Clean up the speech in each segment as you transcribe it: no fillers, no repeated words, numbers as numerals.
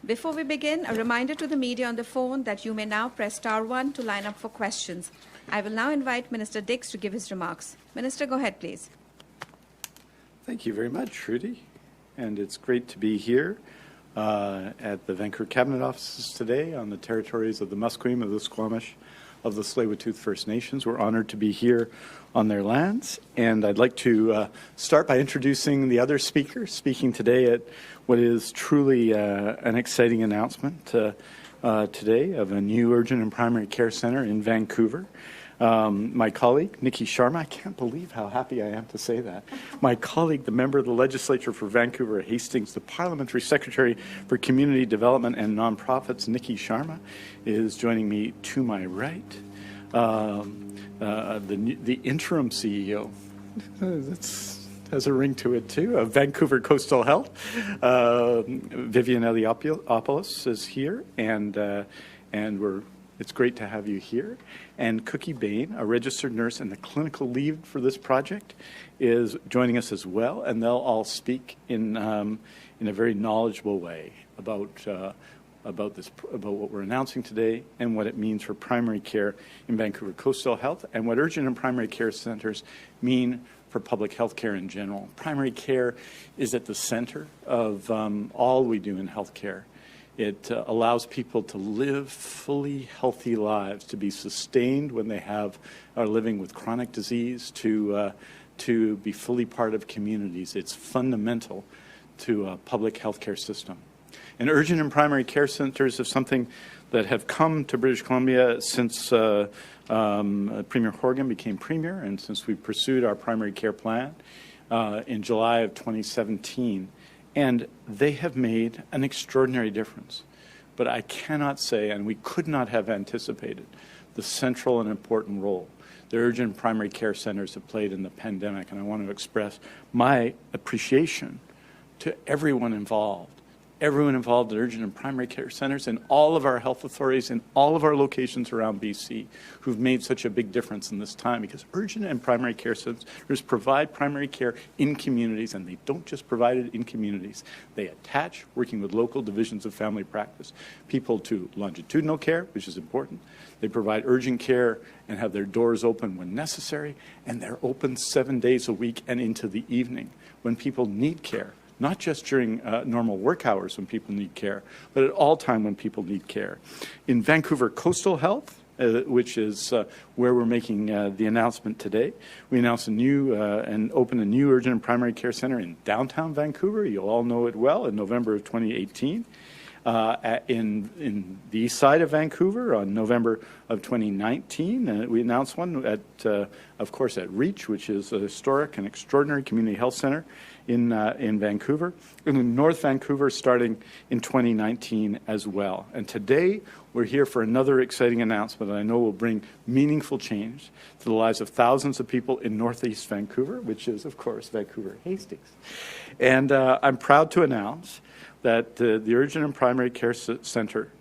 Before we begin, a reminder to the media on the phone that you may now press *1 to line up for questions. I will now invite Minister Dix to give his remarks. Minister, go ahead, please. Thank you very much, Trudy. And it's great to be here at the Vancouver Cabinet offices today on the territories of the Musqueam, of the Squamish, of the Tsleil-Waututh First Nations. We're honored to be here on their lands. And I'd like to start by introducing the other speaker speaking today at what is truly an exciting announcement today of a new urgent and primary care centre in Vancouver. My colleague, Niki Sharma, I can't believe how happy I am to say that. My colleague, the member of the legislature for Vancouver Hastings, the Parliamentary Secretary for Community Development and Nonprofits, Niki Sharma, is joining me to my right. The interim CEO, has a ring to it too, of Vancouver Coastal Health. Vivian Eliopoulos is here, and it's great to have you here. And Cookie Bain, a registered nurse and the clinical lead for this project, is joining us as well, and they'll all speak in a very knowledgeable way about what we're announcing today and what it means for primary care in Vancouver Coastal Health and what urgent and primary care centres mean for public health care in general. Primary care is at the center of all we do in health care. It allows people to live fully healthy lives, to be sustained when they are living with chronic disease, to be fully part of communities. It's fundamental to a public health care system. And urgent and primary care centers is something that have come to British Columbia since Premier Horgan became Premier, and since we pursued our primary care plan in July of 2017. And they have made an extraordinary difference. But I cannot say, and we could not have anticipated, the central and important role the urgent primary care centers have played in the pandemic. And I want to express my appreciation to everyone involved at urgent and primary care centers and all of our health authorities in all of our locations around BC who've made such a big difference in this time, because urgent and primary care centers provide primary care in communities, and they don't just provide it in communities. They attach, working with local divisions of family practice, people to longitudinal care, which is important. They provide urgent care and have their doors open when necessary, and they're open 7 days a week and into the evening when people need care. Not just during normal work hours when people need care, but at all time when people need care. In Vancouver Coastal Health, which is where we're making the announcement today, we announced and opened a new urgent and primary care center in downtown Vancouver. You'll all know it well, in November of 2018. In the east side of Vancouver on November of 2019. We announced one of course, at Reach, which is a historic and extraordinary community health center in Vancouver. And in North Vancouver starting in 2019 as well. And today we're here for another exciting announcement that I know will bring meaningful change to the lives of thousands of people in Northeast Vancouver, which is, of course, Vancouver Hastings. And I'm proud to announce that the Urgent and Primary Care Center,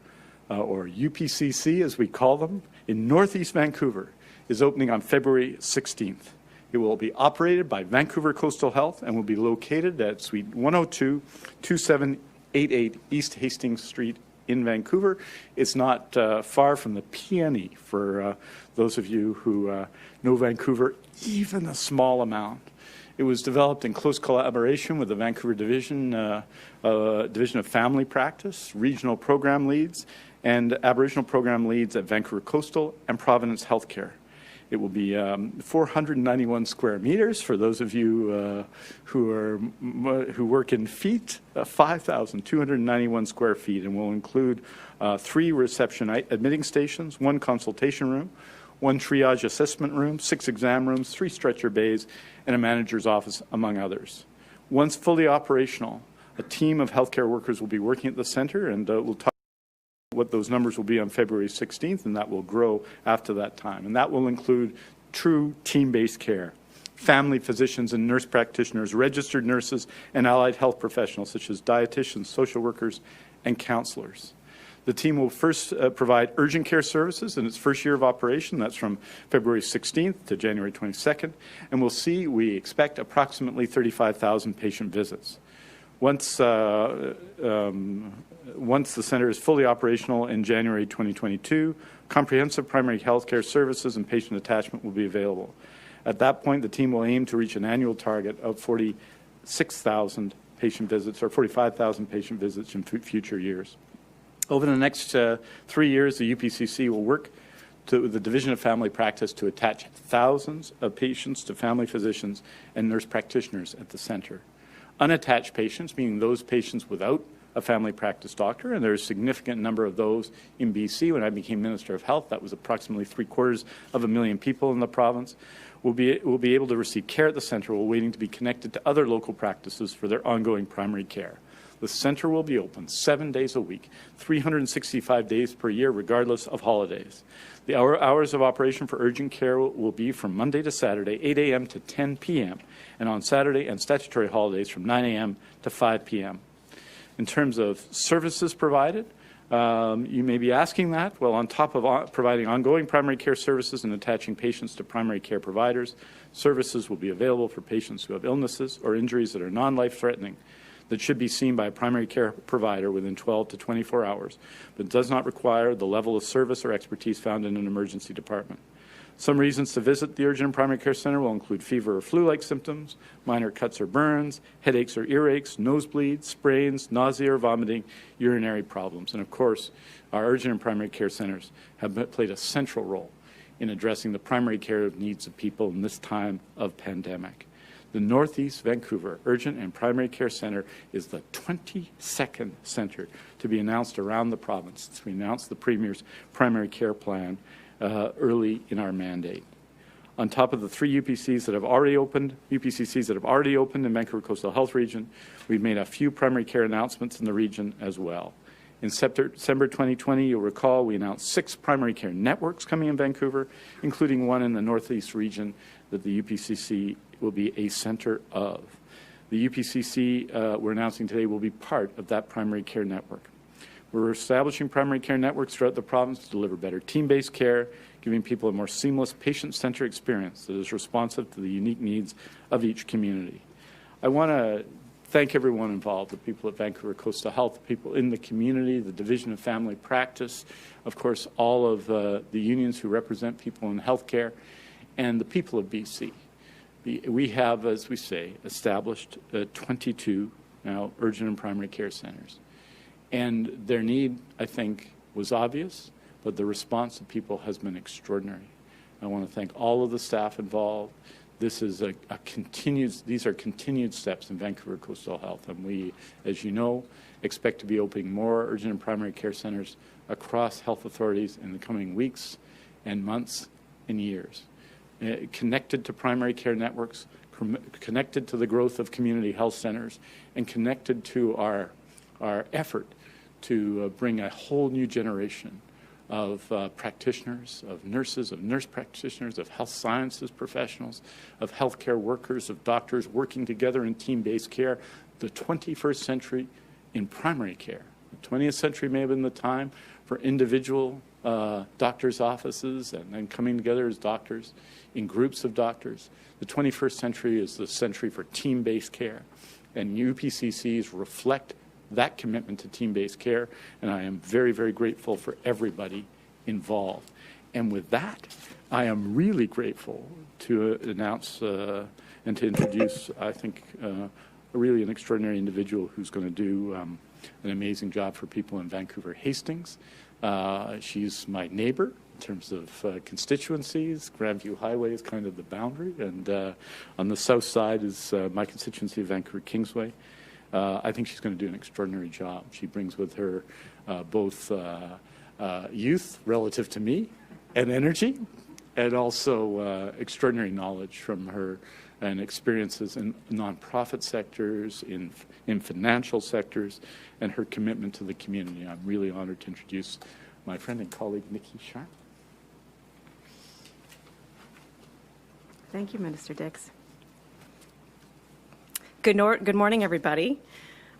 or UPCC as we call them, in Northeast Vancouver is opening on February 16th. It will be operated by Vancouver Coastal Health and will be located at Suite 102, 2788 East Hastings Street in Vancouver. It's not far from the PNE for those of you who know Vancouver, even a small amount. It was developed in close collaboration with the Vancouver Division of Family Practice, regional program leads, and Aboriginal program leads at Vancouver Coastal and Providence Healthcare. It will be 491 square meters for those of you who work in feet, 5,291 square feet, and will include 3 reception admitting stations, 1 consultation room, 1 triage assessment room, 6 exam rooms, 3 stretcher bays, and a manager's office, among others. Once fully operational, a team of healthcare workers will be working at the center, and we'll talk what those numbers will be on February 16th, and that will grow after that time. And that will include true team-based care, family physicians and nurse practitioners, registered nurses, and allied health professionals such as dietitians, social workers, and counselors. The team will first provide urgent care services in its first year of operation. That's from February 16th to January 22nd. And we expect approximately 35,000 patient visits. Once the center is fully operational in January 2022, comprehensive primary health care services and patient attachment will be available. At that point, the team will aim to reach an annual target of 46,000 patient visits or 45,000 patient visits in future years. Over the next 3 years, the UPCC will work with the Division of Family Practice to attach thousands of patients to family physicians and nurse practitioners at the center. Unattached patients, meaning those patients without a family practice doctor, and there's a significant number of those in BC. When I became Minister of Health, that was approximately 750,000 people in the province, will be able to receive care at the centre while waiting to be connected to other local practices for their ongoing primary care. The centre will be open 7 days a week, 365 days per year, regardless of holidays. The hours of operation for urgent care will be from Monday to Saturday, 8 a.m. to 10 p.m., and on Saturday and statutory holidays from 9 a.m. to 5 p.m. In terms of services provided, you may be asking that. Well, on top of providing ongoing primary care services and attaching patients to primary care providers, services will be available for patients who have illnesses or injuries that are non-life-threatening that should be seen by a primary care provider within 12 to 24 hours, but does not require the level of service or expertise found in an emergency department. Some reasons to visit the urgent and primary care center will include fever or flu-like symptoms, minor cuts or burns, headaches or earaches, nosebleeds, sprains, nausea or vomiting, urinary problems. And of course, our urgent and primary care centers have played a central role in addressing the primary care needs of people in this time of pandemic. The Northeast Vancouver Urgent and Primary Care Center is the 22nd center to be announced around the province since we announced the Premier's primary care plan early in our mandate. On top of the 3 UPCCs that have already opened in Vancouver Coastal Health Region, we've made a few primary care announcements in the region as well. In December 2020, you'll recall we announced 6 primary care networks coming in Vancouver, including one in the Northeast region that the UPCC will be a center of. The UPCC we're announcing today will be part of that primary care network. We're establishing primary care networks throughout the province to deliver better team-based care, giving people a more seamless patient-centered experience that is responsive to the unique needs of each community. I want to thank everyone involved, the people at Vancouver Coastal Health, the people in the community, the Division of Family Practice, of course, all of the unions who represent people in healthcare, and the people of BC. We have, as we say, established 22 now urgent and primary care centers. And their need, I think, was obvious, but the response of people has been extraordinary. I want to thank all of the staff involved. This is these are continued steps in Vancouver Coastal Health, and we, as you know, expect to be opening more urgent and primary care centers across health authorities in the coming weeks and months and years. Connected to primary care networks, connected to the growth of community health centers, and connected to our effort to bring a whole new generation of practitioners, of nurses, of nurse practitioners, of health sciences professionals, of healthcare workers, of doctors working together in team-based care. The 21st century in primary care. The 20th century may have been the time for individual doctors' offices and then coming together as doctors in groups of doctors. The 21st century is the century for team-based care, and UPCCs reflect that commitment to team-based care, and I am very, very grateful for everybody involved. And with that, I am really grateful to announce and to introduce, I think, really an extraordinary individual who's going to do an amazing job for people in Vancouver Hastings. She's my neighbor in terms of constituencies. Grandview Highway is kind of the boundary, and on the south side is my constituency of Vancouver Kingsway. I think she's going to do an extraordinary job. She brings with her both youth relative to me and energy, and also extraordinary knowledge from her and experiences in nonprofit sectors, in financial sectors, and her commitment to the community. I'm really honored to introduce my friend and colleague, Niki Sharma. Thank you, Minister Dix. Good morning, everybody.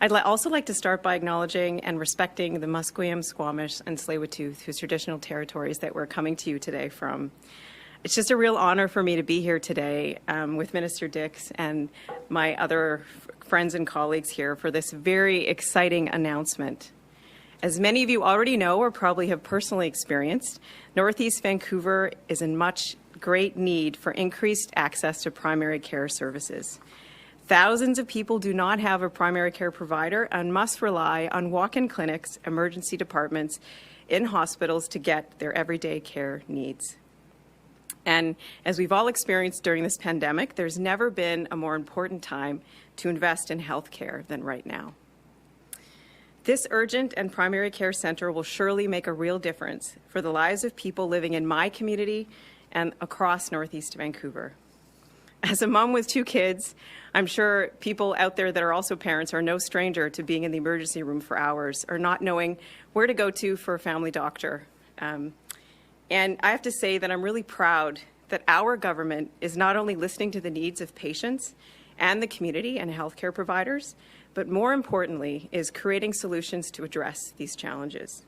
I'd also like to start by acknowledging and respecting the Musqueam, Squamish, and Tsleil-Waututh, whose traditional territories that we're coming to you today from. It's just a real honor for me to be here today with Minister Dix and my other friends and colleagues here for this very exciting announcement. As many of you already know or probably have personally experienced, Northeast Vancouver is in much great need for increased access to primary care services. Thousands of people do not have a primary care provider and must rely on walk-in clinics, emergency departments, in hospitals to get their everyday care needs. And as we've all experienced during this pandemic, there's never been a more important time to invest in healthcare than right now. This urgent and primary care center will surely make a real difference for the lives of people living in my community and across Northeast Vancouver. As a mom with 2 kids, I'm sure people out there that are also parents are no stranger to being in the emergency room for hours or not knowing where to go to for a family doctor. And I have to say that I'm really proud that our government is not only listening to the needs of patients and the community and healthcare providers, but more importantly, is creating solutions to address these challenges.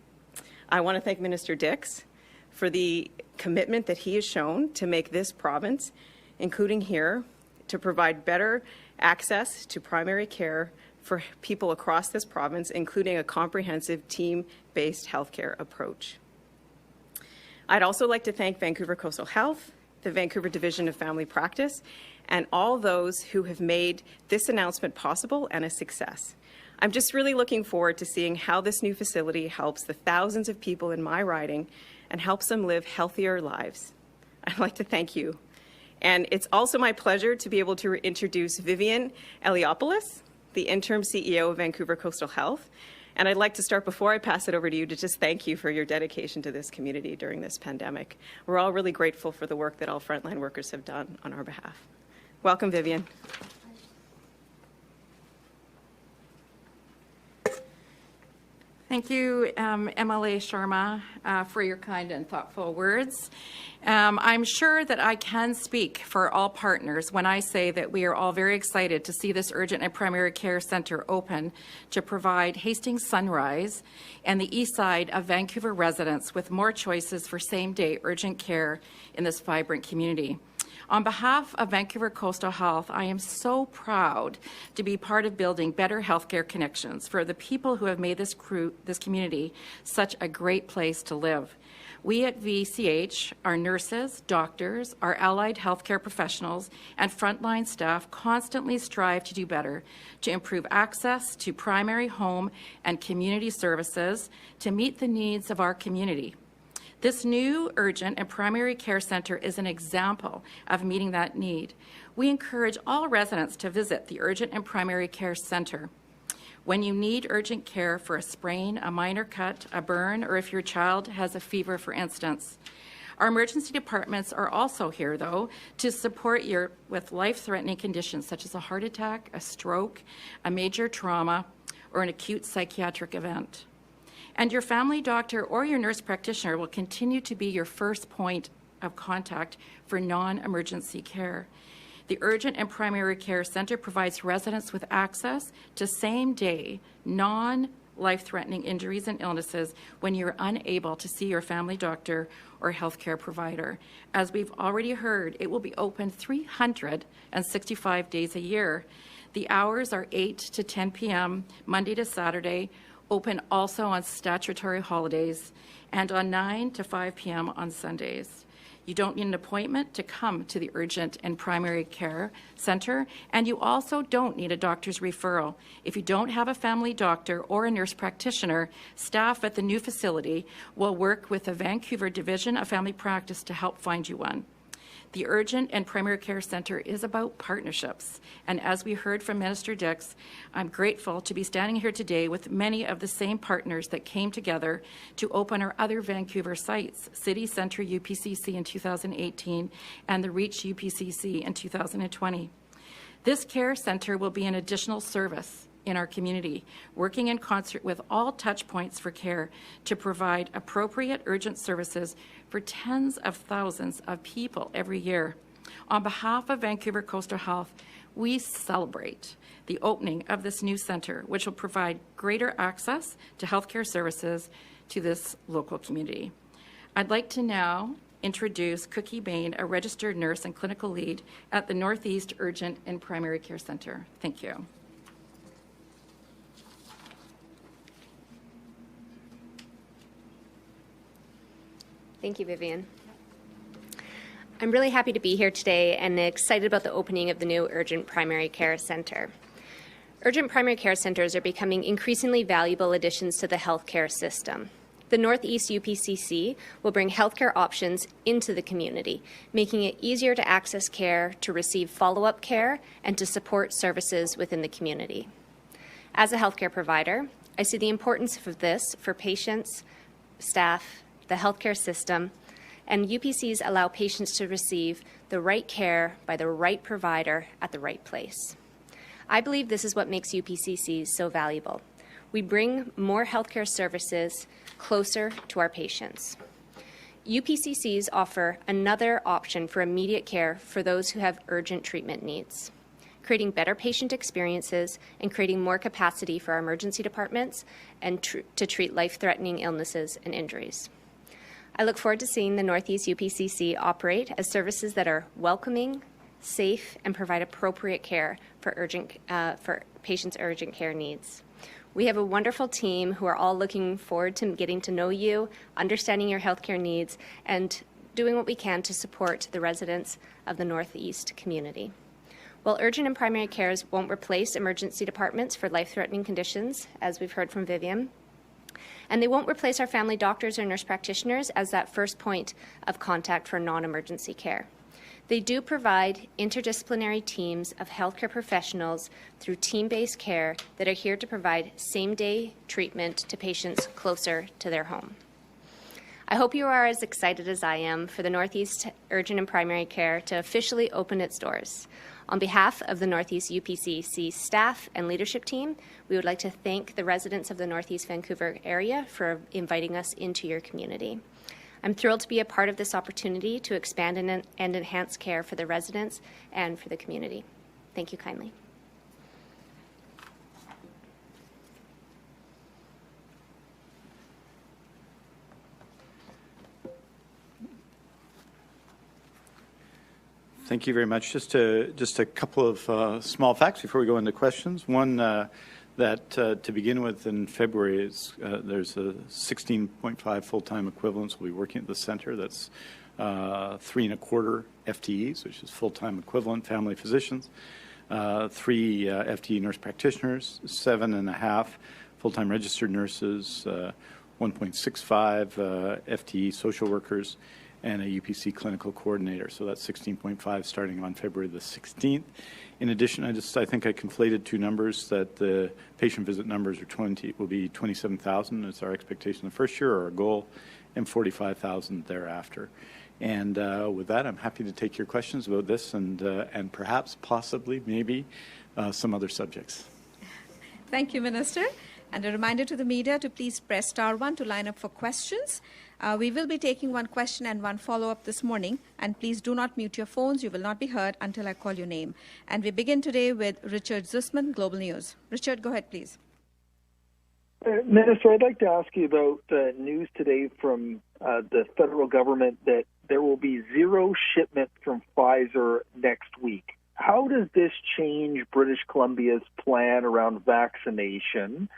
I want to thank Minister Dix for the commitment that he has shown to make this province, including here, to provide better access to primary care for people across this province, including a comprehensive team-based healthcare approach. I'd also like to thank Vancouver Coastal Health the Vancouver Division of Family Practice, and all those who have made this announcement possible and a success. I'm just really looking forward to seeing how this new facility helps the thousands of people in my riding and helps them live healthier lives. I'd like to thank you. And it's also my pleasure to be able to introduce Vivian Eliopoulos, the interim CEO of Vancouver Coastal Health. And I'd like to start, before I pass it over to you, to just thank you for your dedication to this community during this pandemic. We're all really grateful for the work that all frontline workers have done on our behalf. Welcome, Vivian. Thank you, MLA Sharma, for your kind and thoughtful words. I'm sure that I can speak for all partners when I say that we are all very excited to see this urgent and primary care centre open to provide Hastings Sunrise and the east side of Vancouver residents with more choices for same-day urgent care in this vibrant community. On behalf of Vancouver Coastal Health, I am so proud to be part of building better healthcare connections for the people who have made this community such a great place to live. We at VCH, our nurses, doctors, our allied healthcare professionals, and frontline staff constantly strive to do better, to improve access to primary home and community services to meet the needs of our community. This new urgent and primary care centre is an example of meeting that need. We encourage all residents to visit the urgent and primary care centre. When you need urgent care for a sprain, a minor cut, a burn, or if your child has a fever, for instance. Our emergency departments are also here, though, to support you with life-threatening conditions such as a heart attack, a stroke, a major trauma, or an acute psychiatric event. And your family doctor or your nurse practitioner will continue to be your first point of contact for non-emergency care. The Urgent and Primary Care Centre provides residents with access to same-day, non-life-threatening injuries and illnesses when you're unable to see your family doctor or healthcare provider. As we've already heard, it will be open 365 days a year. The hours are 8 to 10 p.m., Monday to Saturday, open also on statutory holidays, and on 9 to 5 p.m. on Sundays. You don't need an appointment to come to the Urgent and Primary Care Centre, and you also don't need a doctor's referral. If you don't have a family doctor or a nurse practitioner, staff at the new facility will work with the Vancouver Division of Family Practice to help find you one. The Urgent and Primary Care Centre is about partnerships, and as we heard from Minister Dix, I'm grateful to be standing here today with many of the same partners that came together to open our other Vancouver sites, City Centre UPCC in 2018 and the Reach UPCC in 2020. This care centre will be an additional service in our community, working in concert with all touch points for care to provide appropriate urgent services for tens of thousands of people every year. On behalf of Vancouver Coastal Health, we celebrate the opening of this new centre, which will provide greater access to healthcare services to this local community. I'd like to now introduce Cookie Bain, a registered nurse and clinical lead at the Northeast Urgent and Primary Care Centre. Thank you. Thank you, Vivian. I'm really happy to be here today and excited about the opening of the new Urgent Primary Care Centre. Urgent primary care centres are becoming increasingly valuable additions to the healthcare system. The Northeast UPCC will bring healthcare options into the community, making it easier to access care, to receive follow-up care, and to support services within the community. As a healthcare provider, I see the importance of this for patients, staff, the healthcare system, and UPCs allow patients to receive the right care by the right provider at the right place. I believe this is what makes UPCCs so valuable. We bring more healthcare services closer to our patients. UPCCs offer another option for immediate care for those who have urgent treatment needs, creating better patient experiences and creating more capacity for our emergency departments and to treat life-threatening illnesses and injuries. I look forward to seeing the Northeast UPCC operate as services that are welcoming, safe, and provide appropriate care for patients' urgent care needs. We have a wonderful team who are all looking forward to getting to know you, understanding your healthcare needs, and doing what we can to support the residents of the Northeast community. While urgent and primary cares won't replace emergency departments for life-threatening conditions, as we've heard from Vivian, and they won't replace our family doctors or nurse practitioners as that first point of contact for non-emergency care. They do provide interdisciplinary teams of healthcare professionals through team-based care that are here to provide same-day treatment to patients closer to their home. I hope you are as excited as I am for the Northeast Urgent and Primary Care to officially open its doors. On behalf of the Northeast UPCC staff and leadership team, we would like to thank the residents of the Northeast Vancouver area for inviting us into your community. I'm thrilled to be a part of this opportunity to expand and enhance care for the residents and for the community. Thank you kindly. Thank you very much. Just a couple of small facts before we go into questions. One, that to begin with in February, there's a 16.5 full-time equivalents will be working at the center. That's 3.25 FTEs, which is full-time equivalent family physicians, 3 FTE nurse practitioners, 7.5 full-time registered nurses, 1.65 FTE social workers, and a UPC clinical coordinator. So that's 16.5 starting on February the 16th. In addition, I think I conflated two numbers, that the patient visit numbers will be 27,000. It's our expectation the first year, or our goal, and 45,000 thereafter. And with that, I'm happy to take your questions about this and perhaps, possibly, maybe some other subjects. Thank you, Minister. And a reminder to the media to please press star 1 to line up for questions. We will be taking one question and one follow-up this morning. And please do not mute your phones. You will not be heard until I call your name. And we begin today with Richard Zussman, Global News. Richard, go ahead, please. Minister, I'd like to ask you about news today from the federal government that there will be zero shipment from Pfizer next week. How does this change British Columbia's plan around vaccination?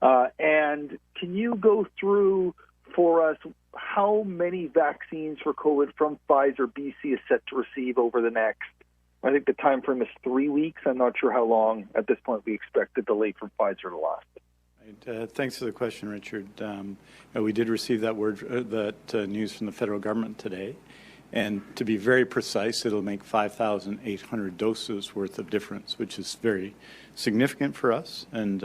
And can you go through for us how many vaccines for COVID from Pfizer BC is set to receive over the next, I think the time frame is 3 weeks. I'm not sure how long at this point we expect the delay from Pfizer to last. Thanks for the question, Richard. We did receive that news from the federal government today. And to be very precise, it'll make 5,800 doses worth of difference, which is very significant for us, and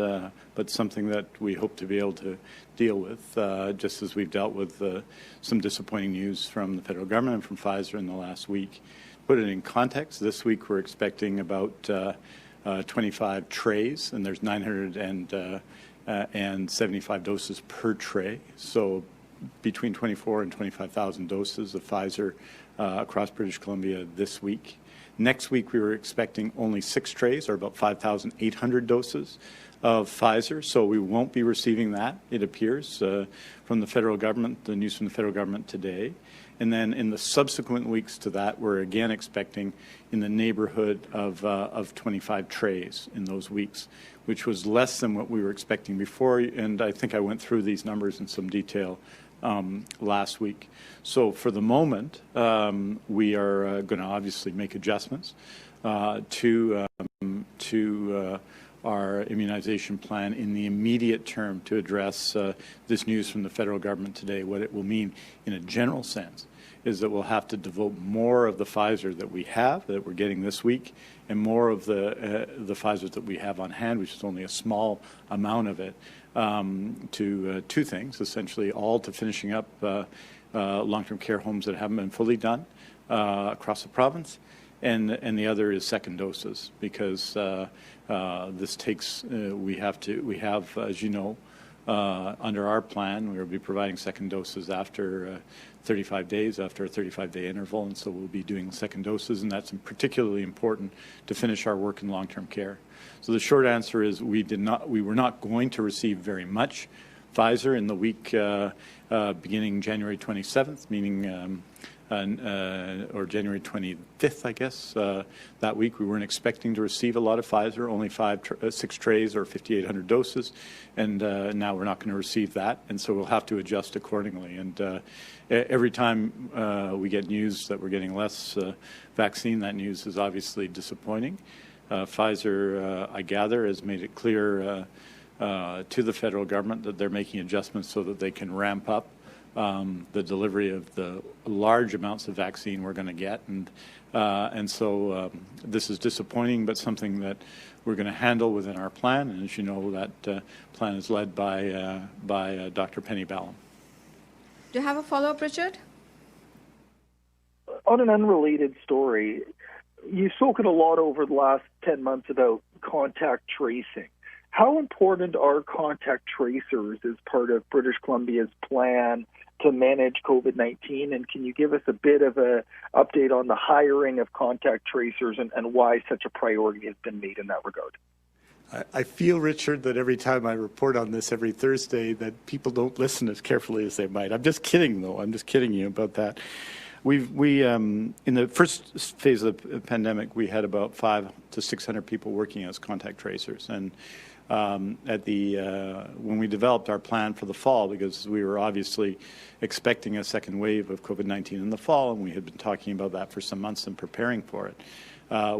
but something that we hope to be able to deal with, just as we've dealt with some disappointing news from the federal government and from Pfizer in the last week. Put it in context, this week we're expecting about 25 trays, and there's 975 doses per tray. So between 24 and 25,000 doses of Pfizer across British Columbia this week. Next week, we were expecting only 6 trays, or about 5,800 doses of Pfizer, so we won't be receiving that, it appears, from the federal government, the news from the federal government today. And then in the subsequent weeks to that, we're again expecting in the neighborhood of 25 trays in those weeks, which was less than what we were expecting before, and I think I went through these numbers in some detail last week. So for the moment, we are going to obviously make adjustments to our immunization plan in the immediate term to address this news from the federal government today. What it will mean in a general sense is that we'll have to devote more of the Pfizer that we have, that we're getting this week, and more of the Pfizer that we have on hand, which is only a small amount of it, to two things, essentially, all to finishing up long-term care homes that haven't been fully done across the province, and the other is second doses, because this takes, we have, as you know, under our plan, we will be providing second doses after 35 days, after a 35-day interval, and so we'll be doing second doses, and that's particularly important to finish our work in long-term care. So the short answer is we were not going to receive very much Pfizer in the week beginning January 27th, meaning or January 25th, I guess, that week. We weren't expecting to receive a lot of Pfizer, only 6 trays or 5,800 doses, and now we're not going to receive that, and so we'll have to adjust accordingly. And every time we get news that we're getting less vaccine, that news is obviously disappointing. Pfizer, I gather, has made it clear to the federal government that they're making adjustments so that they can ramp up the delivery of the large amounts of vaccine we're going to get, and so this is disappointing, but something that we're going to handle within our plan. And as you know, that plan is led by Dr. Penny Ballum. Do you have a follow-up, Richard? On an unrelated story, you've spoken a lot over the last 10 months about contact tracing. How important are contact tracers as part of British Columbia's plan to manage COVID-19? And can you give us a bit of an update on the hiring of contact tracers and why such a priority has been made in that regard? I feel, Richard, that every time I report on this every Thursday that people don't listen as carefully as they might. I'm just kidding, though. I'm just kidding you about that. We in the first phase of the pandemic, we had about 500 to 600 people working as contact tracers. And when we developed our plan for the fall, because we were obviously expecting a second wave of COVID-19 in the fall, and we had been talking about that for some months and preparing for it,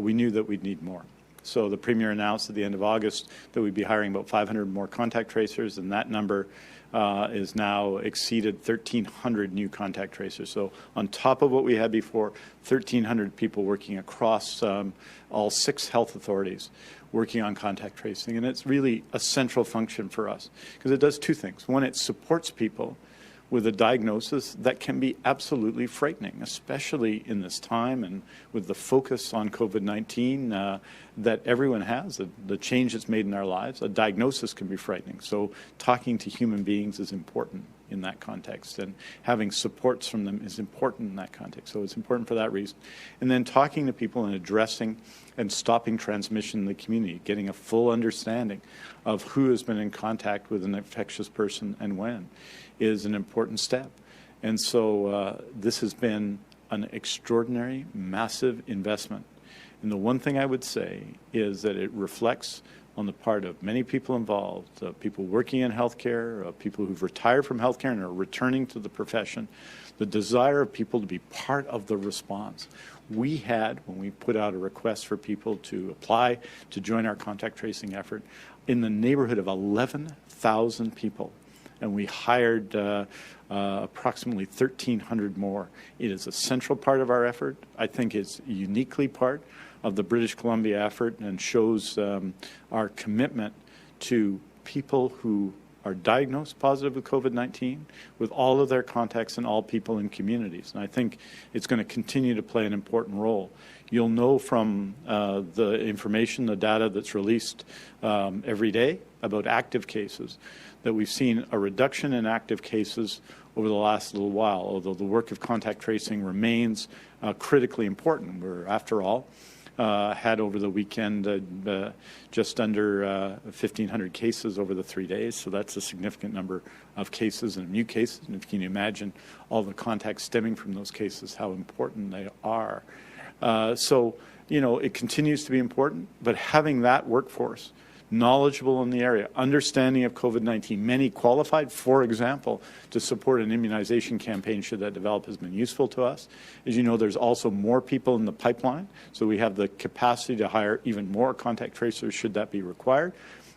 we knew that we'd need more. So the Premier announced at the end of August that we'd be hiring about 500 more contact tracers, and that number is now exceeded 1,300 new contact tracers. So on top of what we had before, 1,300 people working across all 6 health authorities working on contact tracing. And it's really a central function for us because it does 2 things. One, it supports people with a diagnosis that can be absolutely frightening, especially in this time and with the focus on COVID-19 that everyone has, the change it's made in our lives. A diagnosis can be frightening. So talking to human beings is important in that context, and having supports from them is important in that context. So it's important for that reason. And then talking to people and addressing and stopping transmission in the community, getting a full understanding of who has been in contact with an infectious person and when, is an important step. And so this has been an extraordinary, massive investment. And the one thing I would say is that it reflects on the part of many people involved, people working in healthcare, people who've retired from healthcare and are returning to the profession, the desire of people to be part of the response. We had, when we put out a request for people to apply to join our contact tracing effort, in the neighborhood of 11,000 people. And we hired approximately 1,300 more. It is a central part of our effort. I think it's uniquely part of the British Columbia effort and shows our commitment to people who are diagnosed positive with COVID-19, with all of their contacts and all people in communities. And I think it's going to continue to play an important role. You'll know from the information, the data that's released every day about active cases, that we've seen a reduction in active cases over the last little while, although the work of contact tracing remains critically important. We're, after all, had over the weekend just under 1,500 cases over the 3 days, so that's a significant number of cases and new cases. And if you can imagine all the contacts stemming from those cases, how important they are. So, you know, it continues to be important, but having that workforce knowledgeable in the area, understanding of COVID-19, many qualified, for example, to support an immunization campaign should that develop, has been useful to us. As you know, there's also more people in the pipeline, so we have the capacity to hire even more contact tracers should that be required,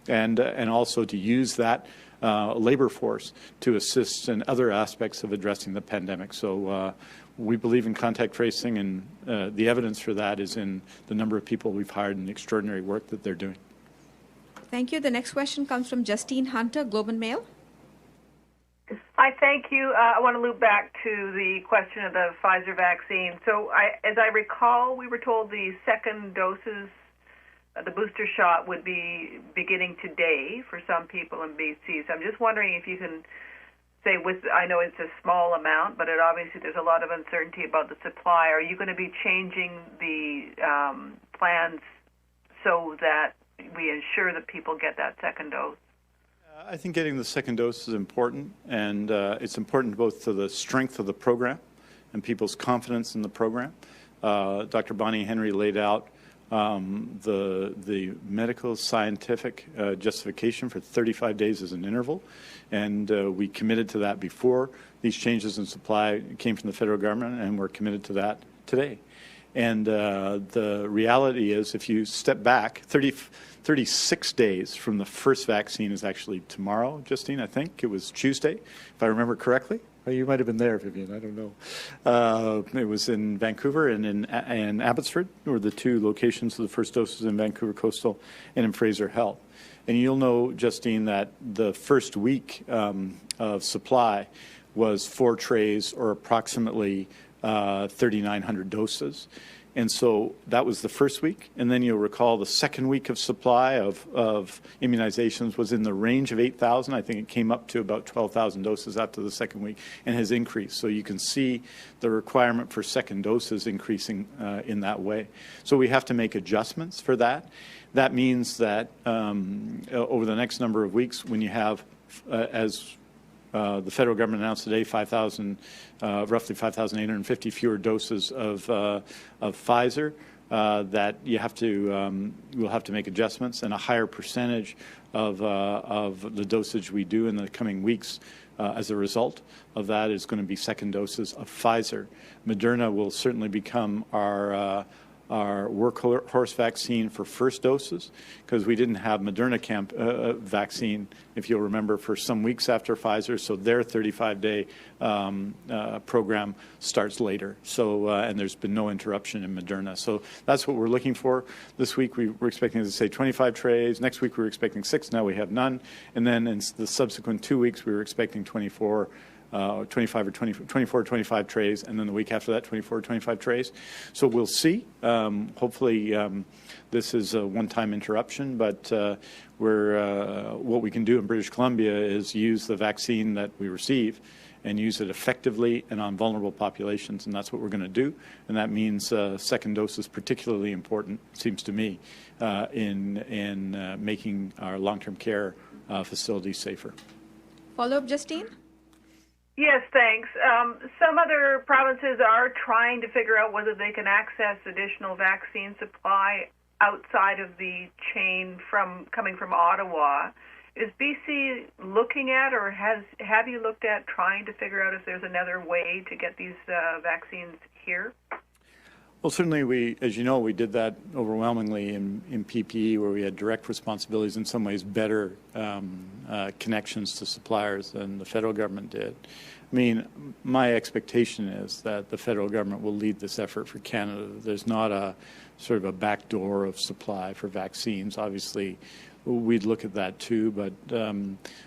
and also to use that labor force to assist in other aspects of addressing the pandemic. So we believe in contact tracing, and the evidence for that is in the number of people we've hired and the extraordinary work that they're doing. Thank you. The next question comes from Justine Hunter, Globe and Mail. Hi, thank you. I want to loop back to the question of the Pfizer vaccine. So as I recall, we were told the second doses, the booster shot, would be beginning today for some people in BC. So I'm just wondering if you can say, I know it's a small amount, but obviously there's a lot of uncertainty about the supply. Are you going to be changing the plans so that we ensure that people get that second dose? I think getting the second dose is important, and it's important both to the strength of the program and people's confidence in the program. Dr. Bonnie Henry laid out the medical scientific justification for 35 days as an interval, and we committed to that before these changes in supply came from the federal government, and we're committed to that today. And the reality is, if you step back, 36 days from the first vaccine is actually tomorrow, Justine, I think. It was Tuesday, if I remember correctly. Well, you might have been there, Vivian, I don't know. It was in Vancouver and in Abbotsford, were the two locations of the first doses in Vancouver Coastal and in Fraser Health. And you'll know, Justine, that the first week of supply was 4 trays, or approximately 3,900 doses. And so that was the first week. And then you'll recall the second week of supply of immunizations was in the range of 8,000. I think it came up to about 12,000 doses after the second week and has increased. So you can see the requirement for second doses increasing in that way. So we have to make adjustments for that. That means that over the next number of weeks, when you have, as the federal government announced today, roughly 5,850 fewer doses of Pfizer. That you have to, we'll have to make adjustments, and a higher percentage of the dosage we do in the coming weeks as a result of that is going to be second doses of Pfizer. Moderna will certainly become our workhorse vaccine for first doses, because we didn't have Moderna vaccine, if you'll remember, for some weeks after Pfizer, so their 35-day program starts later. So, and there's been no interruption in Moderna. So that's what we're looking for. This week we were expecting to say 25 trays. Next week we were expecting 6. Now we have none. And then in the subsequent 2 weeks we were expecting 24 or 25 trays, and then the week after that, 24 or 25 trays. So we'll see. Hopefully this is a one-time interruption, but what we can do in British Columbia is use the vaccine that we receive and use it effectively and on vulnerable populations, and that's what we're going to do. And that means second dose is particularly important, seems to me, in making our long-term care facilities safer. Follow-up, Justine? Yes, thanks. Some other provinces are trying to figure out whether they can access additional vaccine supply outside of the chain coming from Ottawa. Is BC looking at, or have you looked at trying to figure out if there's another way to get these vaccines here? Well, certainly as you know, we did that overwhelmingly in PPE, where we had direct responsibilities, in some ways better connections to suppliers than the federal government did. I mean, my expectation is that the federal government will lead this effort for Canada. There's not a sort of a back door of supply for vaccines. Obviously, we'd look at that too, but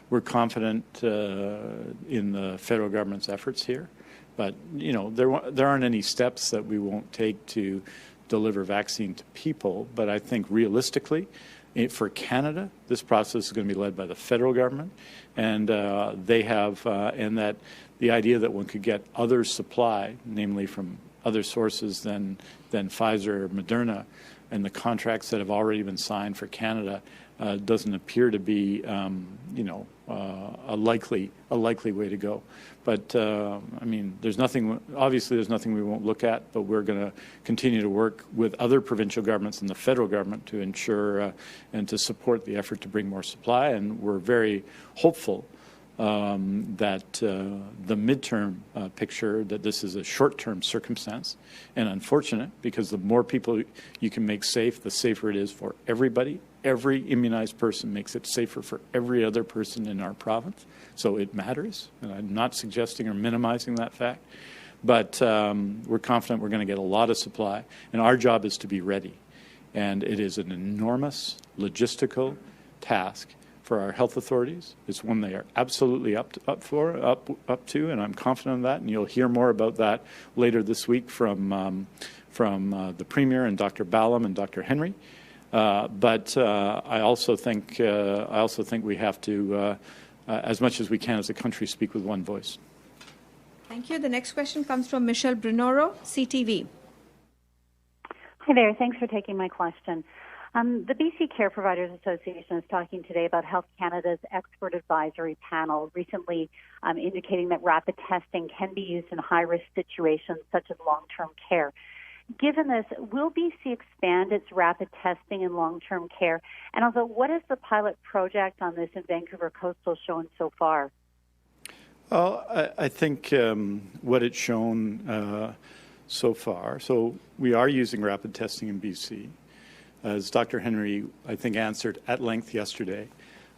we're confident in the federal government's efforts here. But, you know, there aren't any steps that we won't take to deliver vaccine to people. But I think realistically, for Canada, this process is going to be led by the federal government. And they have, and that the idea that one could get other supply, namely from other sources than Pfizer or Moderna, and the contracts that have already been signed for Canada, doesn't appear to be, a likely way to go. But I mean, obviously there's nothing we won't look at, but we're going to continue to work with other provincial governments and the federal government to ensure and to support the effort to bring more supply. And we're very hopeful that the midterm picture, that this is a short-term circumstance, and unfortunate, because the more people you can make safe, the safer it is for everybody. Every immunized person makes it safer for every other person in our province. So it matters, and I'm not suggesting or minimizing that fact. But we're confident we're going to get a lot of supply, and our job is to be ready. And it is an enormous logistical task for our health authorities. It's one they are absolutely up to, and I'm confident of that. And you'll hear more about that later this week from the Premier and Dr. Ballum and Dr. Henry. But I also think we have to, as much as we can as a country, speak with one voice. Thank you. The next question comes from Michelle Brunoro, CTV. Hi there. Thanks for taking my question. The BC Care Providers Association is talking today about Health Canada's expert advisory panel recently indicating that rapid testing can be used in high-risk situations such as long-term care. Given this, will BC expand its rapid testing in long-term care? And also, what has the pilot project on this in Vancouver Coastal shown so far? Well, I think what it's shown so far, so we are using rapid testing in BC. As Dr. Henry, I think, answered at length yesterday,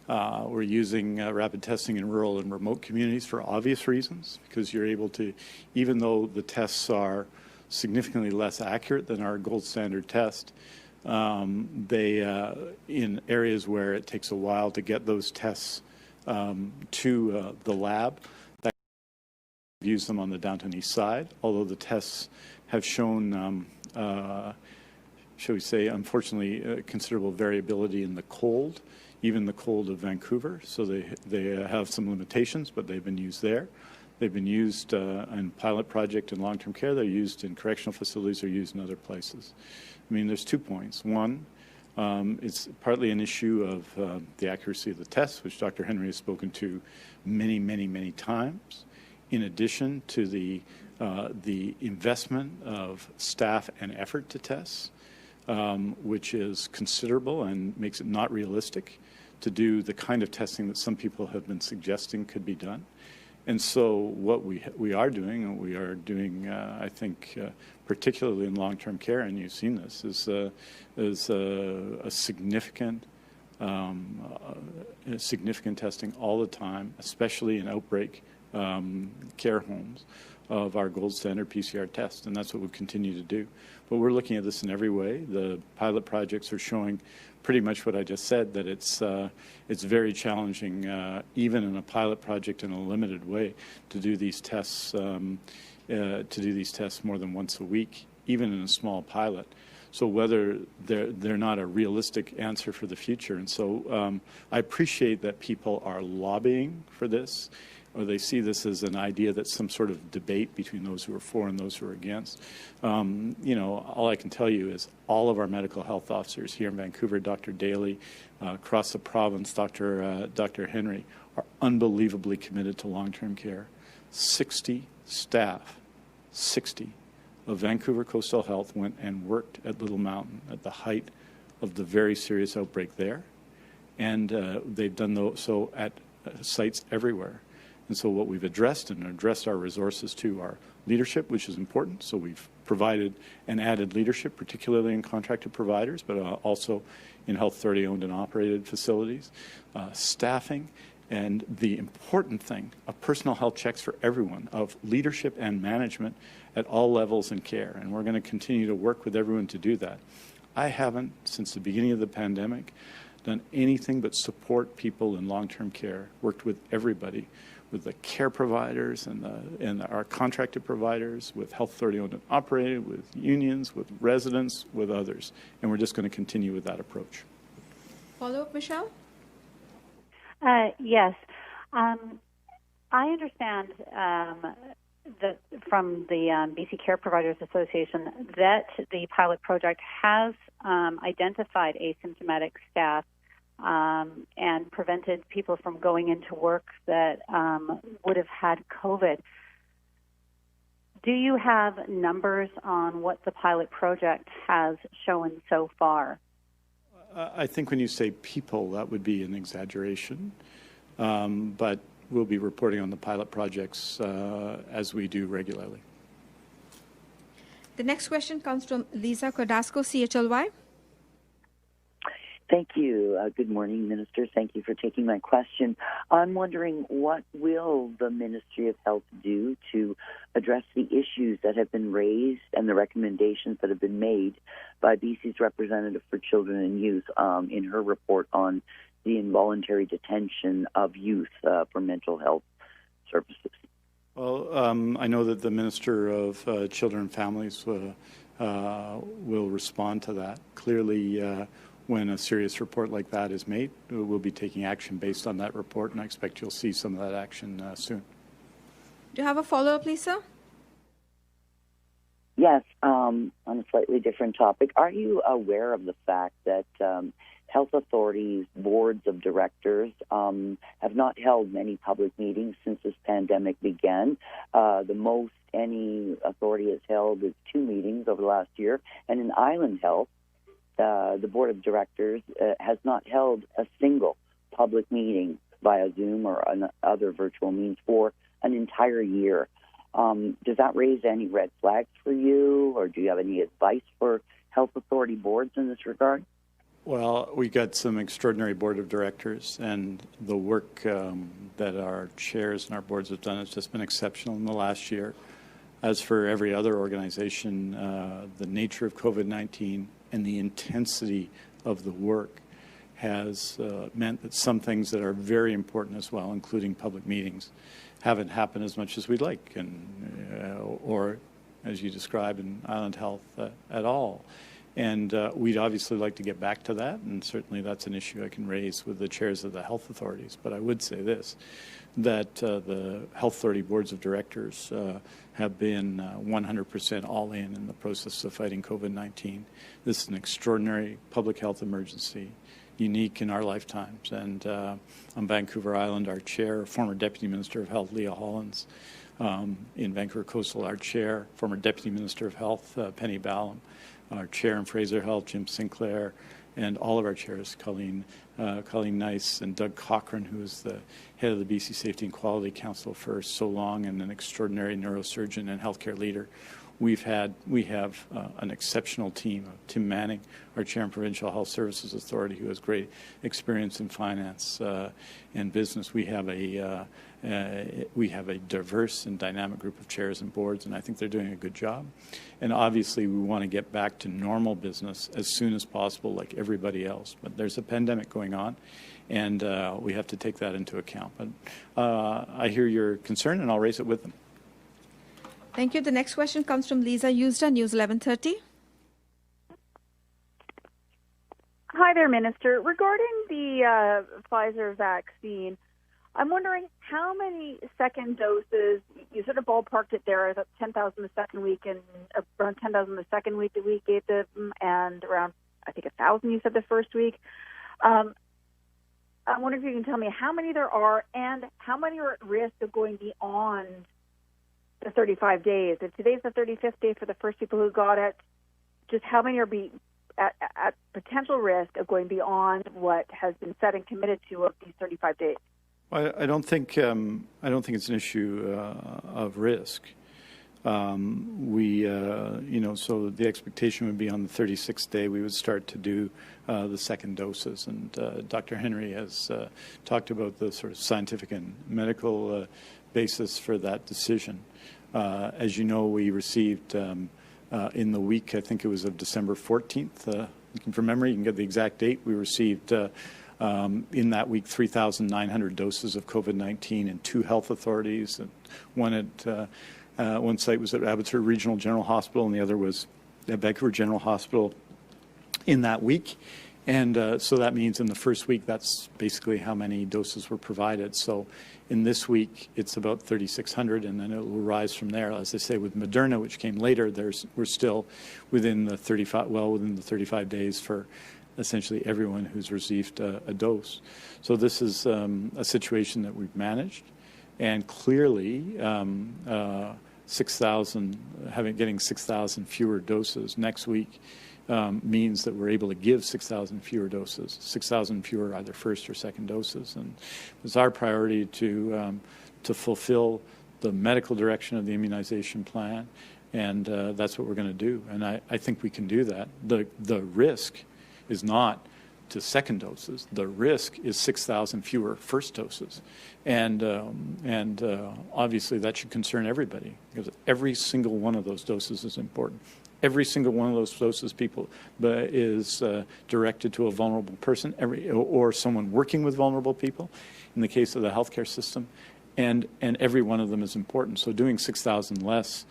we're using rapid testing in rural and remote communities for obvious reasons, because you're able to, even though the tests are significantly less accurate than our gold standard test, they, in areas where it takes a while to get those tests to the lab, that use them on the Downtown East side, although the tests have shown shall we say, unfortunately, considerable variability in the cold, even the cold of Vancouver. So they have some limitations, but they've been used there. They've been used in pilot project in long-term care. They're used in correctional facilities. They're used in other places. I mean, there's 2 points. One, it's partly an issue of the accuracy of the tests, which Dr. Henry has spoken to many, many, many times, in addition to the investment of staff and effort to tests, which is considerable and makes it not realistic to do the kind of testing that some people have been suggesting could be done. And so what we are doing, I think, particularly in long-term care, and you've seen this, is a significant testing all the time, especially in outbreak care homes, of our gold standard PCR test, and that's what we'll continue to do. But we're looking at this in every way. The pilot projects are showing pretty much what I just said, that it's very challenging, even in a pilot project in a limited way, to do these tests more than once a week, even in a small pilot. So whether they're not a realistic answer for the future. And so I appreciate that people are lobbying for this, or they see this as an idea that's some sort of debate between those who are for and those who are against. You know, all I can tell you is all of our medical health officers here in Vancouver, Dr. Daly, across the province, Dr. Henry, are unbelievably committed to long-term care. 60 staff, 60 of Vancouver Coastal Health went and worked at Little Mountain at the height of the very serious outbreak there. And they've done so at sites everywhere. And so what we've addressed our resources to our leadership, which is important. So we've provided and added leadership, particularly in contracted providers, but also in Health Authority owned and operated facilities, staffing, and the important thing of personal health checks for everyone, of leadership and management at all levels in care. And we're going to continue to work with everyone to do that. I haven't, since the beginning of the pandemic, done anything but support people in long-term care, worked with everybody, with the care providers and our contracted providers, with Health Authority owned and operated, with unions, with residents, with others. And we're just going to continue with that approach. Follow-up, Michelle? Yes. I understand that from the BC Care Providers Association that the pilot project has identified asymptomatic staff and prevented people from going into work that would have had COVID. Do you have numbers on what the pilot project has shown so far? I think when you say people, that would be an exaggeration, but we'll be reporting on the pilot projects as we do regularly. The next question comes from Lisa Cordasco, CHLY. Thank you. Good morning, Minister. Thank you for taking my question. I'm wondering, what will the Ministry of Health do to address the issues that have been raised and the recommendations that have been made by BC's Representative for Children and Youth in her report on the involuntary detention of youth for mental health services? Well, I know that the Minister of Children and Families will respond to that. Clearly, when a serious report like that is made, we'll be taking action based on that report, and I expect you'll see some of that action soon. Do you have a follow-up, Lisa? Yes, on a slightly different topic. Are you aware of the fact that health authorities, boards of directors have not held many public meetings since this pandemic began? The most any authority has held is 2 meetings over the last year. And in Island Health, the board of directors has not held a single public meeting via Zoom or other virtual means for an entire year. Does that raise any red flags for you, or do you have any advice for health authority boards in this regard? Well, we got some extraordinary board of directors, and the work that our chairs and our boards have done has just been exceptional in the last year. As for every other organization, the nature of COVID-19 and the intensity of the work has meant that some things that are very important as well, including public meetings, haven't happened as much as we'd like, and or as you described in Island Health, at all. And we'd obviously like to get back to that, and certainly that's an issue I can raise with the chairs of the health authorities. But I would say this, that the health authority boards of directors have been 100% all in the process of fighting COVID-19. This is an extraordinary public health emergency, unique in our lifetimes. And on Vancouver Island, our chair, former Deputy Minister of Health, Leah Hollins. In Vancouver Coastal, our chair, former Deputy Minister of Health, Penny Ballum. Our chair in Fraser Health, Jim Sinclair, and all of our chairs, Colleen Nice and Doug Cochran, who is the head of the BC Safety and Quality Council for so long and an extraordinary neurosurgeon and healthcare leader. We have an exceptional team of Tim Manning, our chair in Provincial Health Services Authority, who has great experience in finance and business. We have a diverse and dynamic group of chairs and boards, and I think they're doing a good job. And obviously, we want to get back to normal business as soon as possible, like everybody else. But there's a pandemic going on, and we have to take that into account. But I hear your concern, and I'll raise it with them. Thank you. The next question comes from Lisa Eusda, News 1130. Hi there, Minister. Regarding the Pfizer vaccine, I'm wondering how many second doses, you sort of ballparked it there, I thought 10,000 the second week and around 10,000 the second week that we gave them, and around, I think, 1,000 you said the first week. I wonder if you can tell me how many there are and how many are at risk of going beyond the 35 days. If today's the 35th day for the first people who got it, just how many are at potential risk of going beyond what has been set and committed to of these 35 days? Well, I don't think it's an issue of risk. So the expectation would be on the 36th day we would start to do the second doses, and Dr. Henry has talked about the sort of scientific and medical basis for that decision. As you know, we received in the week, I think it was of December 14th, from memory, you can get the exact date, we received in that week 3,900 doses of COVID-19 in 2 health authorities. One site was at Abbotsford Regional General Hospital, and the other was at Vancouver General Hospital in that week. And so that means in the first week, that's basically how many doses were provided. So in this week, it's about 3,600, and then it will rise from there. As I say, with Moderna, which came later, we're still within the 35 days for essentially everyone who's received a dose. So this is a situation that we've managed, and clearly getting 6,000 fewer doses next week means that we're able to give 6,000 fewer doses, 6,000 fewer either first or second doses. And it's our priority to fulfill the medical direction of the immunization plan, and that's what we're going to do. And I think we can do that. The risk is not to second doses. The risk is 6,000 fewer first doses. And obviously that should concern everybody, because every single one of those doses is important. Every single one of those doses is directed to a vulnerable person, or someone working with vulnerable people, in the case of the healthcare system, and every one of them is important. So doing 6,000 less,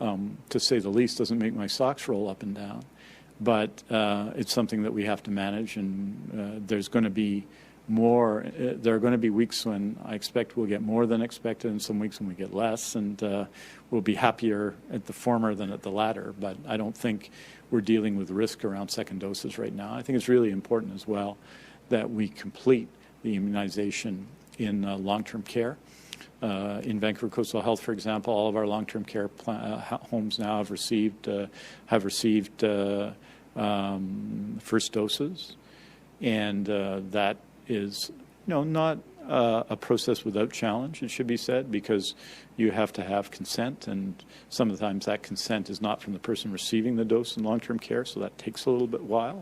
to say the least, doesn't make my socks roll up and down. But it's something that we have to manage, and there's going to be there are going to be weeks when I expect we'll get more than expected and some weeks when we get less, and we'll be happier at the former than at the latter. But I don't think we're dealing with risk around second doses right now. I think it's really important as well that we complete the immunization in long-term care. In Vancouver Coastal Health, for example, all of our long-term care homes now have received first doses, and that is not a process without challenge, it should be said, because you have to have consent, and sometimes that consent is not from the person receiving the dose in long-term care, so that takes a little bit while.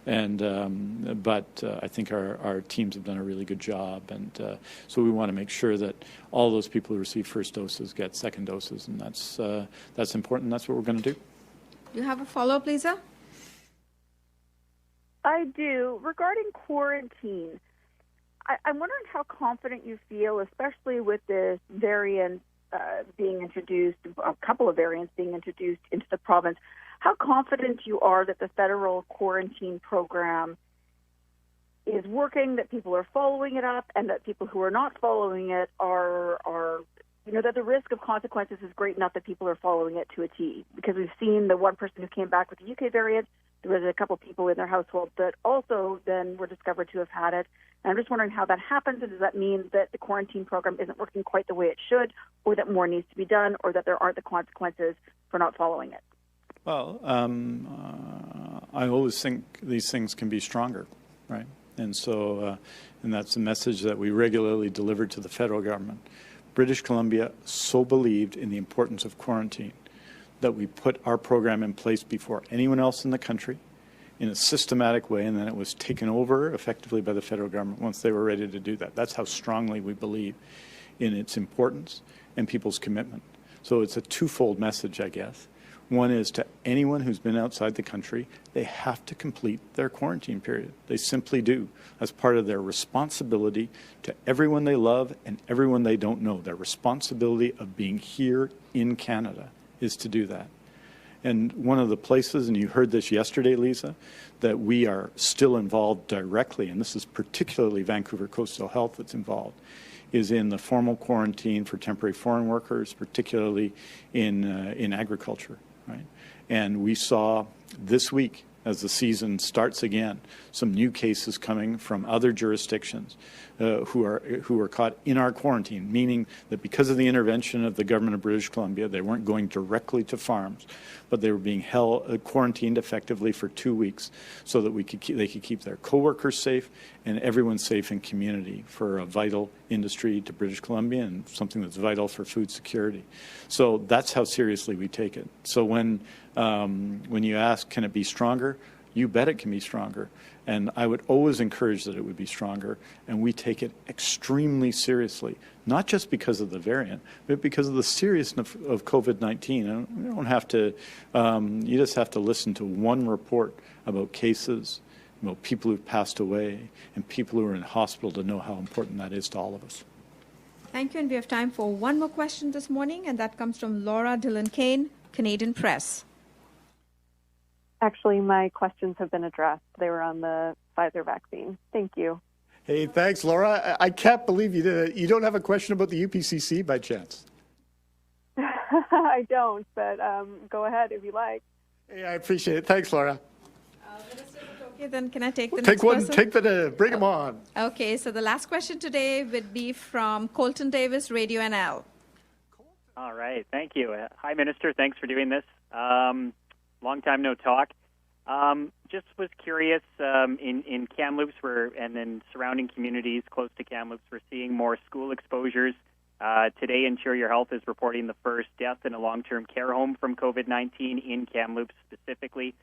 But I think our teams have done a really good job, and so we want to make sure that all those people who receive first doses get second doses, and that's important. That's what we're going to do. You have a follow-up, Lisa? I do. Regarding quarantine, I'm wondering how confident you feel, especially with this variant being introduced, a couple of variants being introduced into the province, how confident you are that the federal quarantine program is working, that people are following it up, and that people who are not following it are that the risk of consequences is great enough that people are following it to a T. Because we've seen the one person who came back with the UK variant, there was a couple of people in their household that also then were discovered to have had it. And I'm just wondering how that happens, and does that mean that the quarantine program isn't working quite the way it should, or that more needs to be done, or that there aren't the consequences for not following it? Well, I always think these things can be stronger, right? And so, and that's a message that we regularly deliver to the federal government. British Columbia so believed in the importance of quarantine that we put our program in place before anyone else in the country in a systematic way, and then it was taken over effectively by the federal government once they were ready to do that. That's how strongly we believe in its importance and people's commitment. So it's a twofold message, I guess. One is to anyone who's been outside the country, they have to complete their quarantine period. They simply do, as part of their responsibility to everyone they love and everyone they don't know. Their responsibility of being here in Canada is to do that. And one of the places, and you heard this yesterday, Lisa, that we are still involved directly, and this is particularly Vancouver Coastal Health that's involved, is in the formal quarantine for temporary foreign workers, particularly in agriculture, right? And we saw this week, as the season starts again, some new cases coming from other jurisdictions who are caught in our quarantine, meaning that because of the intervention of the government of British Columbia, they weren't going directly to farms, but they were being quarantined effectively for 2 weeks so that they could keep their coworkers safe and everyone safe in community for a vital industry to British Columbia and something that's vital for food security. So that's how seriously we take it. So when you ask, can it be stronger? You bet it can be stronger. And I would always encourage that it would be stronger. And we take it extremely seriously, not just because of the variant, but because of the seriousness of COVID-19. And you don't have to, you just have to listen to one report about cases, about people who've passed away, and people who are in hospital to know how important that is to all of us. Thank you. And we have time for one more question this morning, and that comes from Laura Dillon-Kane, Canadian Press. Actually, my questions have been addressed. They were on the Pfizer vaccine. Thank you. Hey, thanks, Laura. I can't believe you did it. You don't have a question about the UPCC by chance? I don't, but go ahead if you like. Hey, I appreciate it. Thanks, Laura. Okay, then can I take the next person? Bring them on. Okay, so the last question today would be from Colton Davis, Radio NL. All right, thank you. Hi, Minister. Thanks for doing this. Long time no talk. Just was curious, in Kamloops and then surrounding communities close to Kamloops, we're seeing more school exposures. Today, Interior Health is reporting the first death in a long-term care home from COVID-19 in Kamloops specifically.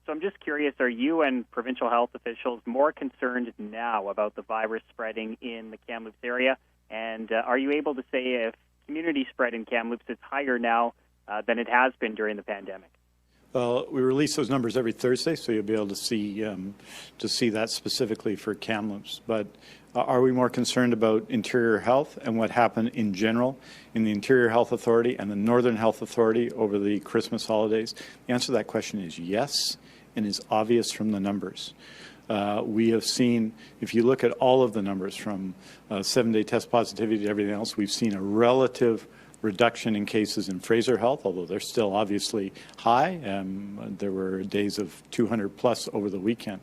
So I'm just curious, are you and provincial health officials more concerned now about the virus spreading in the Kamloops area? And are you able to say if community spread in Kamloops is higher now than it has been during the pandemic? Well, we release those numbers every Thursday, so you'll be able to see that specifically for Kamloops. But are we more concerned about Interior Health and what happened in general in the Interior Health Authority and the Northern Health Authority over the Christmas holidays? The answer to that question is yes, and is obvious from the numbers. We have seen, if you look at all of the numbers from 7-day test positivity to everything else, we've seen a relative reduction in cases in Fraser Health, although they're still obviously high. There were days of 200 plus over the weekend.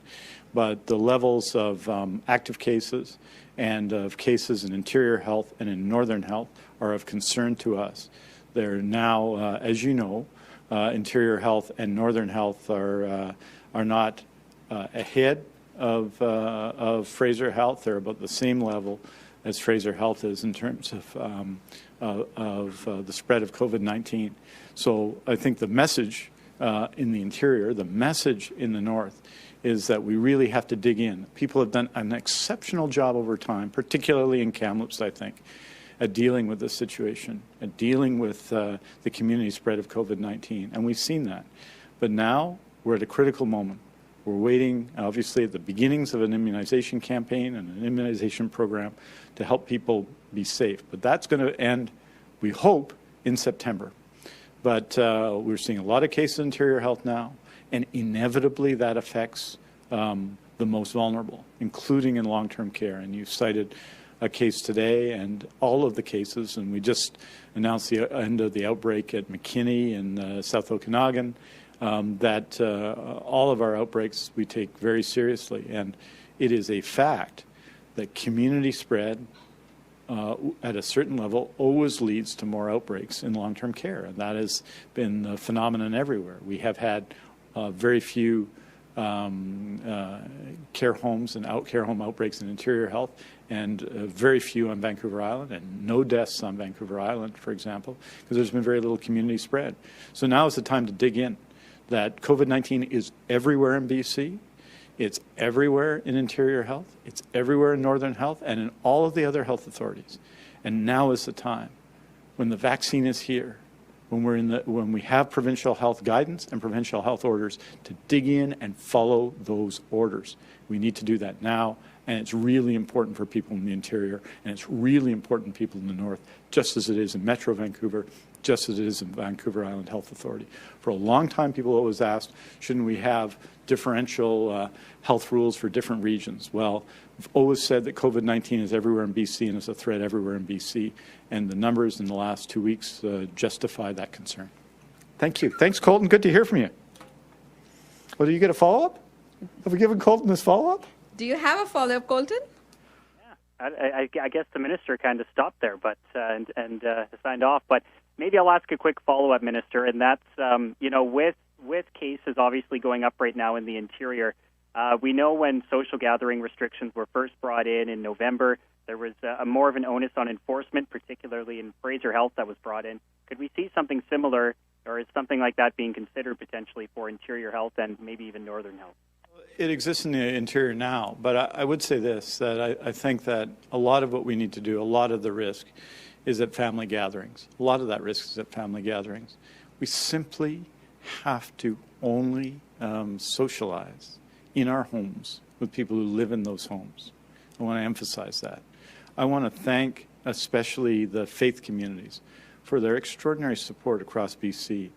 But the levels of active cases and of cases in Interior Health and in Northern Health are of concern to us. They're now, as you know, Interior Health and Northern Health are not ahead of Fraser Health. They're about the same level as Fraser Health is in terms of the spread of COVID-19. So I think the message in the Interior, the message in the North, is that we really have to dig in. People have done an exceptional job over time, particularly in Kamloops, I think, at dealing with this situation, at dealing with the community spread of COVID-19, and we've seen that. But now we're at a critical moment. We're waiting, obviously, at the beginnings of an immunization campaign and an immunization program to help people be safe. But that's going to end, we hope, in September. But we're seeing a lot of cases in Interior Health now, and inevitably that affects the most vulnerable, including in long-term care. And you cited a case today, and all of the cases, and we just announced the end of the outbreak at McKinney in South Okanagan, that all of our outbreaks we take very seriously. And it is a fact that community spread at a certain level always leads to more outbreaks in long-term care. And that has been a phenomenon everywhere. We have had very few care homes and care home outbreaks in Interior Health, and very few on Vancouver Island, and no deaths on Vancouver Island, for example, because there's been very little community spread. So now is the time to dig in. That COVID-19 is everywhere in BC, it's everywhere in Interior Health, it's everywhere in Northern Health, and in all of the other health authorities. And now is the time, when the vaccine is here, when we have provincial health guidance and provincial health orders, to dig in and follow those orders. We need to do that now, and it's really important for people in the Interior, and it's really important for people in the North, just as it is in Metro Vancouver, just as it is in Vancouver Island Health Authority. For a long time, people always asked, shouldn't we have differential health rules for different regions? Well, we've always said that COVID-19 is everywhere in BC and is a threat everywhere in BC, and the numbers in the last 2 weeks justify that concern. Thank you. Thanks, Colton. Good to hear from you. Well, do you get a follow-up? Have we given Colton this follow-up? Do you have a follow-up, Colton? I guess the minister kind of stopped there, but and signed off. But maybe I'll ask a quick follow-up, Minister, and that's with cases obviously going up right now in the Interior. We know when social gathering restrictions were first brought in November, there was more of an onus on enforcement, particularly in Fraser Health that was brought in. Could we see something similar, or is something like that being considered potentially for Interior Health and maybe even Northern Health? It exists in the Interior now, but I would say this, that I think that a lot of what we need to do, a lot of the risk is at family gatherings. A lot of that risk is at family gatherings. We simply have to only socialize in our homes with people who live in those homes. I want to emphasize that. I want to thank especially the faith communities for their extraordinary support across BC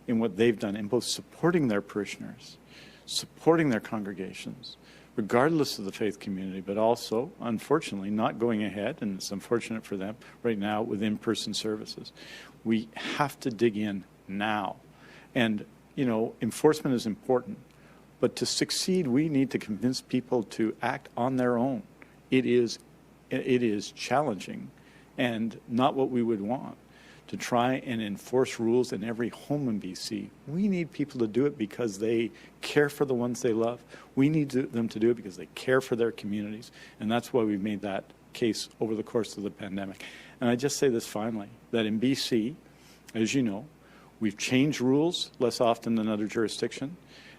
in what they've done in both supporting their parishioners, supporting their congregations, regardless of the faith community, but also, unfortunately, not going ahead, and it's unfortunate for them right now, with in-person services. We have to dig in now. And, enforcement is important, but to succeed, we need to convince people to act on their own. It is challenging and not what we would want, to try and enforce rules in every home in BC. We need people to do it because they care for the ones they love. We need them to do it because they care for their communities, and that's why we've made that case over the course of the pandemic. And I just say this finally, that in BC, as you know, we've changed rules less often than other jurisdictions,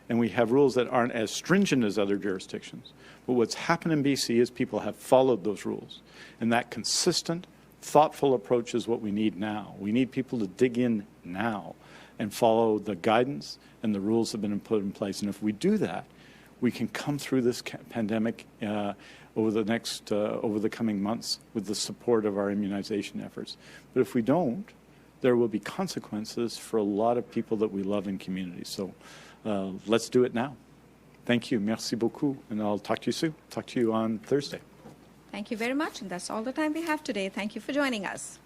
and we have rules that aren't as stringent as other jurisdictions. But what's happened in BC is people have followed those rules, and that consistent, thoughtful approach is what we need now. We need people to dig in now and follow the guidance and the rules that have been put in place. And if we do that, we can come through this pandemic over the coming months with the support of our immunization efforts. But if we don't, there will be consequences for a lot of people that we love in communities. So let's do it now. Thank you. Merci beaucoup. And I'll talk to you soon. Talk to you on Thursday. Thank you very much. And that's all the time we have today. Thank you for joining us.